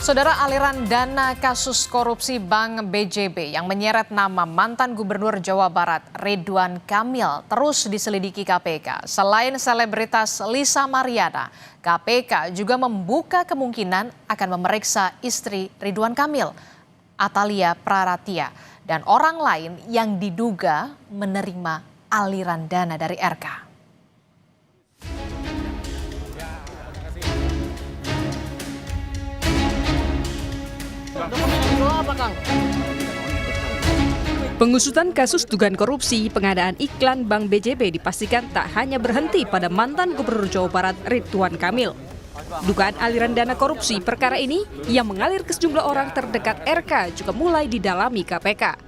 Saudara, aliran dana kasus korupsi Bank BJB yang menyeret nama mantan Gubernur Jawa Barat Ridwan Kamil terus diselidiki KPK. Selain selebritas Lisa Mariana, KPK juga membuka kemungkinan akan memeriksa istri Ridwan Kamil, Atalia Praratia, dan orang lain yang diduga menerima aliran dana dari RK. Pengusutan kasus dugaan korupsi pengadaan iklan Bank BJB dipastikan tak hanya berhenti pada mantan Gubernur Jawa Barat Ridwan Kamil. Dugaan aliran dana korupsi perkara ini yang mengalir ke sejumlah orang terdekat RK juga mulai didalami KPK.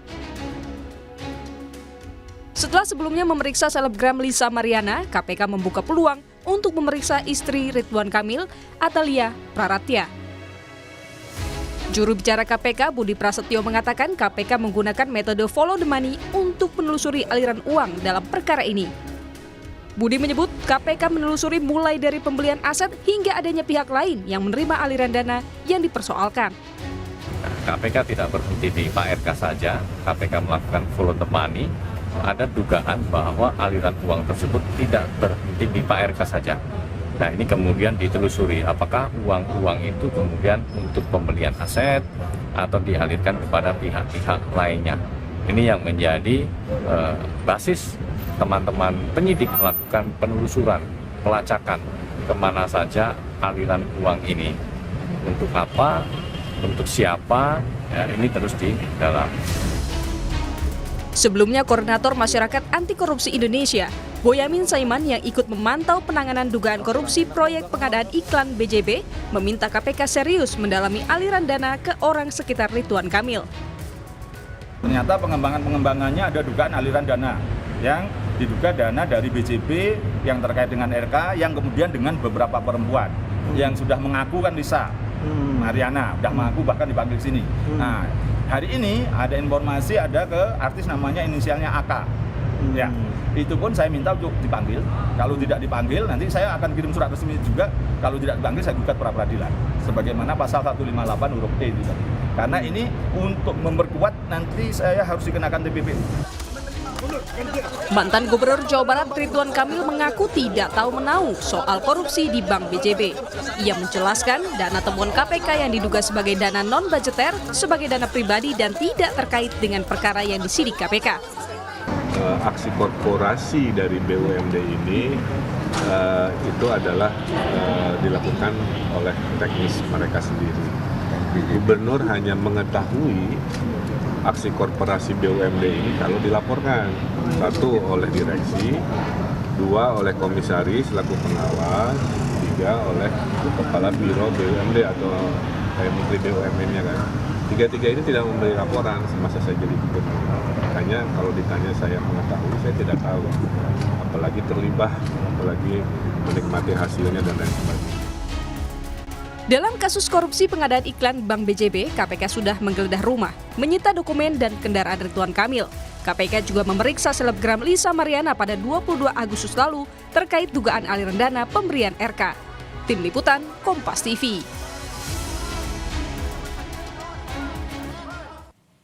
Setelah sebelumnya memeriksa selebgram Lisa Mariana, KPK membuka peluang untuk memeriksa istri Ridwan Kamil, Atalia Praratia. Juru bicara KPK Budi Prasetyo mengatakan KPK menggunakan metode follow the money untuk menelusuri aliran uang dalam perkara ini. Budi menyebut KPK menelusuri mulai dari pembelian aset hingga adanya pihak lain yang menerima aliran dana yang dipersoalkan. KPK tidak berhenti di Pak RK saja, KPK melakukan follow the money. Ada dugaan bahwa aliran uang tersebut tidak berhenti di Pak RK saja. Nah, ini kemudian ditelusuri apakah uang-uang itu kemudian untuk pembelian aset atau dialirkan kepada pihak-pihak lainnya. Ini yang menjadi basis teman-teman penyidik melakukan penelusuran, pelacakan kemana saja aliran uang ini. Untuk apa, untuk siapa, ya, ini terus didalam. Sebelumnya, Koordinator Masyarakat Anti Korupsi Indonesia, Boyamin Saiman yang ikut memantau penanganan dugaan korupsi proyek pengadaan iklan BJB, meminta KPK serius mendalami aliran dana ke orang sekitar Ridwan Kamil. Ternyata pengembangannya ada dugaan aliran dana yang diduga dana dari BJB yang terkait dengan RK yang kemudian dengan beberapa perempuan yang sudah mengaku kan Lisa Mariana, sudah mengaku bahkan dipanggil sini. Nah, hari ini ada informasi ada ke artis namanya inisialnya AK. Ya, itu pun saya minta untuk dipanggil. Kalau tidak dipanggil, nanti saya akan kirim surat resmi juga. Kalau tidak dipanggil, saya gugat pra peradilan. Sebagaimana pasal 158 huruf E itu. Karena ini untuk memperkuat nanti saya harus dikenakan TPP. Mantan Gubernur Jawa Barat Ridwan Kamil mengaku tidak tahu menau soal korupsi di Bank BJB. Ia menjelaskan dana temuan KPK yang diduga sebagai dana non-budgeter sebagai dana pribadi dan tidak terkait dengan perkara yang disidik KPK. Aksi korporasi dari BUMD ini itu adalah dilakukan oleh teknis mereka sendiri. Gubernur hanya mengetahui aksi korporasi BUMD ini kalau dilaporkan, satu oleh direksi, dua oleh komisaris selaku pengawas, tiga oleh kepala biro BUMD atau menteri BUMN-nya kan. Tiga-tiga ini tidak memberi laporan semasa saya jadi gubernur. Makanya kalau ditanya saya mengetahui, saya tidak tahu. Apalagi terlibat, apalagi menikmati hasilnya dan lain sebagainya. Dalam kasus korupsi pengadaan iklan Bank BJB, KPK sudah menggeledah rumah, menyita dokumen dan kendaraan Ridwan Kamil. KPK juga memeriksa selebgram Lisa Mariana pada 22 Agustus lalu terkait dugaan aliran dana pemberian RK. Tim Liputan, Kompas TV.